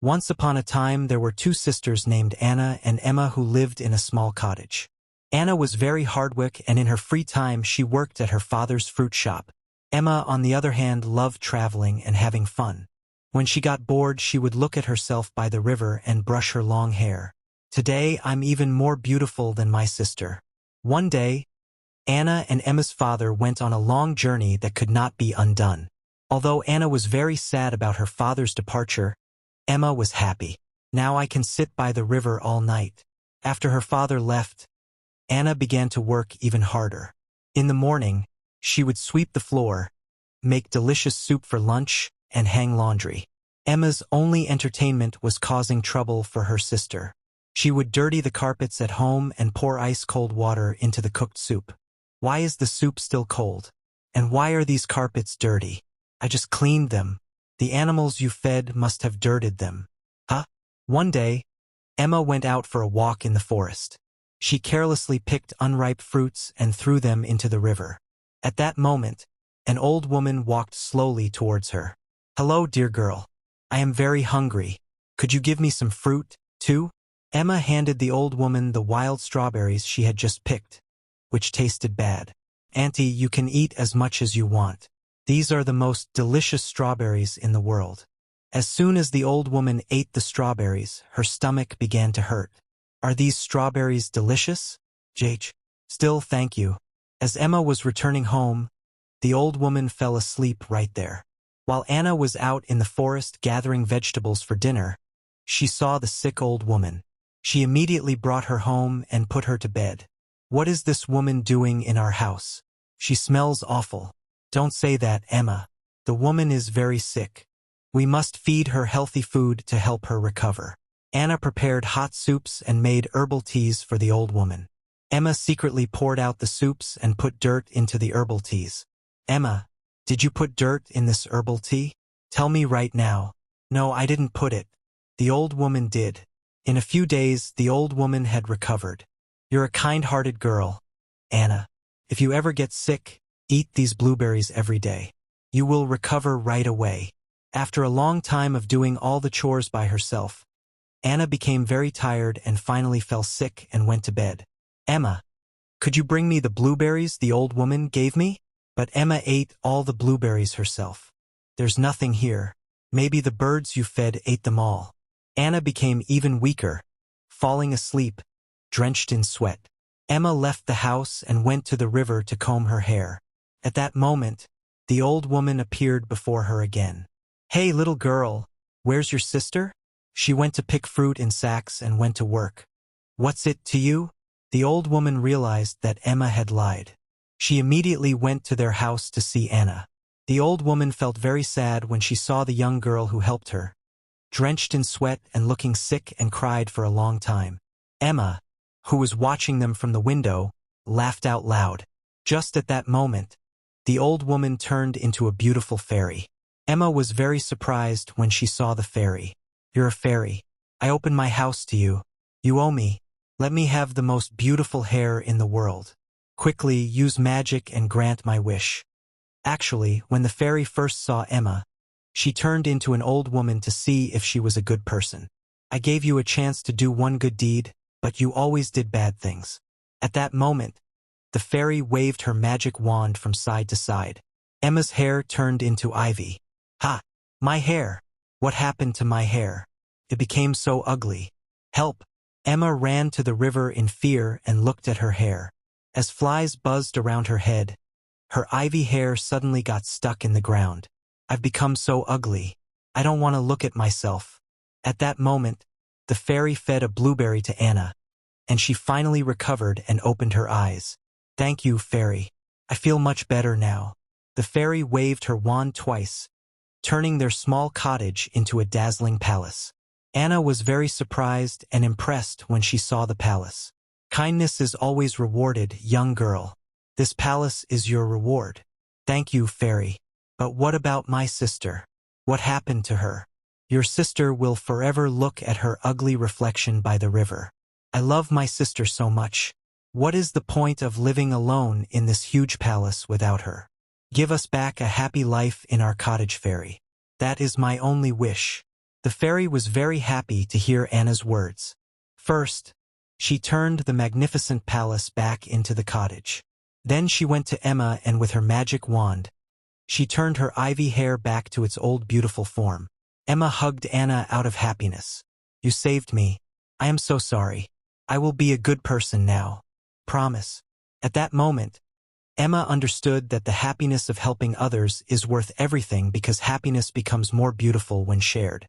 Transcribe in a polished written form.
Once upon a time there were two sisters named Anna and Emma who lived in a small cottage. Anna was very hardworking and in her free time she worked at her father's fruit shop. Emma, on the other hand, loved traveling and having fun. When she got bored she would look at herself by the river and brush her long hair. Today I'm even more beautiful than my sister. One day, Anna and Emma's father went on a long journey that could not be undone. Although Anna was very sad about her father's departure, Emma was happy. Now I can sit by the river all night. After her father left, Anna began to work even harder. In the morning, she would sweep the floor, make delicious soup for lunch, and hang laundry. Emma's only entertainment was causing trouble for her sister. She would dirty the carpets at home and pour ice-cold water into the cooked soup. Why is the soup still cold? And why are these carpets dirty? I just cleaned them. The animals you fed must have dirted them. Huh? One day, Emma went out for a walk in the forest. She carelessly picked unripe fruits and threw them into the river. At that moment, an old woman walked slowly towards her. "Hello, dear girl. I am very hungry. Could you give me some fruit, too?" Emma handed the old woman the wild strawberries she had just picked, which tasted bad. "Auntie, you can eat as much as you want. These are the most delicious strawberries in the world." As soon as the old woman ate the strawberries, her stomach began to hurt. "Are these strawberries delicious?" "Jh. Still, thank you." As Emma was returning home, the old woman fell asleep right there. While Anna was out in the forest gathering vegetables for dinner, she saw the sick old woman. She immediately brought her home and put her to bed. "What is this woman doing in our house? She smells awful." "Don't say that, Emma. The woman is very sick. We must feed her healthy food to help her recover." Anna prepared hot soups and made herbal teas for the old woman. Emma secretly poured out the soups and put dirt into the herbal teas. "Emma, did you put dirt in this herbal tea? Tell me right now." "No, I didn't put it. The old woman did." In a few days, the old woman had recovered. "You're a kind-hearted girl, Anna. If you ever get sick, eat these blueberries every day. You will recover right away." After a long time of doing all the chores by herself, Anna became very tired and finally fell sick and went to bed. "Emma, could you bring me the blueberries the old woman gave me?" But Emma ate all the blueberries herself. "There's nothing here. Maybe the birds you fed ate them all." Anna became even weaker, falling asleep, drenched in sweat. Emma left the house and went to the river to comb her hair. At that moment, the old woman appeared before her again. "Hey, little girl, where's your sister?" She went to pick fruit in sacks and went to work. "What's it to you?" The old woman realized that Emma had lied. She immediately went to their house to see Anna. The old woman felt very sad when she saw the young girl who helped her, drenched in sweat and looking sick, and cried for a long time. Emma, who was watching them from the window, laughed out loud. Just at that moment, the old woman turned into a beautiful fairy. Emma was very surprised when she saw the fairy. "You're a fairy. I open my house to you. You owe me. Let me have the most beautiful hair in the world. Quickly, use magic and grant my wish." Actually, when the fairy first saw Emma, she turned into an old woman to see if she was a good person. "I gave you a chance to do one good deed, but you always did bad things." At that moment, the fairy waved her magic wand from side to side. Emma's hair turned into ivy. "Ha! My hair! What happened to my hair? It became so ugly. Help!" Emma ran to the river in fear and looked at her hair. As flies buzzed around her head, her ivy hair suddenly got stuck in the ground. "I've become so ugly. I don't want to look at myself." At that moment, the fairy fed a blueberry to Anna, and she finally recovered and opened her eyes. "Thank you, fairy. I feel much better now." The fairy waved her wand twice, turning their small cottage into a dazzling palace. Anna was very surprised and impressed when she saw the palace. "Kindness is always rewarded, young girl. This palace is your reward." "Thank you, fairy. But what about my sister? What happened to her?" "Your sister will forever look at her ugly reflection by the river. I love my sister so much. What is the point of living alone in this huge palace without her? Give us back a happy life in our cottage, fairy. That is my only wish." The fairy was very happy to hear Anna's words. First, she turned the magnificent palace back into the cottage. Then she went to Emma and with her magic wand, she turned her ivy hair back to its old beautiful form. Emma hugged Anna out of happiness. You saved me. I am so sorry. I will be a good person now. Promise. At that moment, Emma understood that the happiness of helping others is worth everything because happiness becomes more beautiful when shared.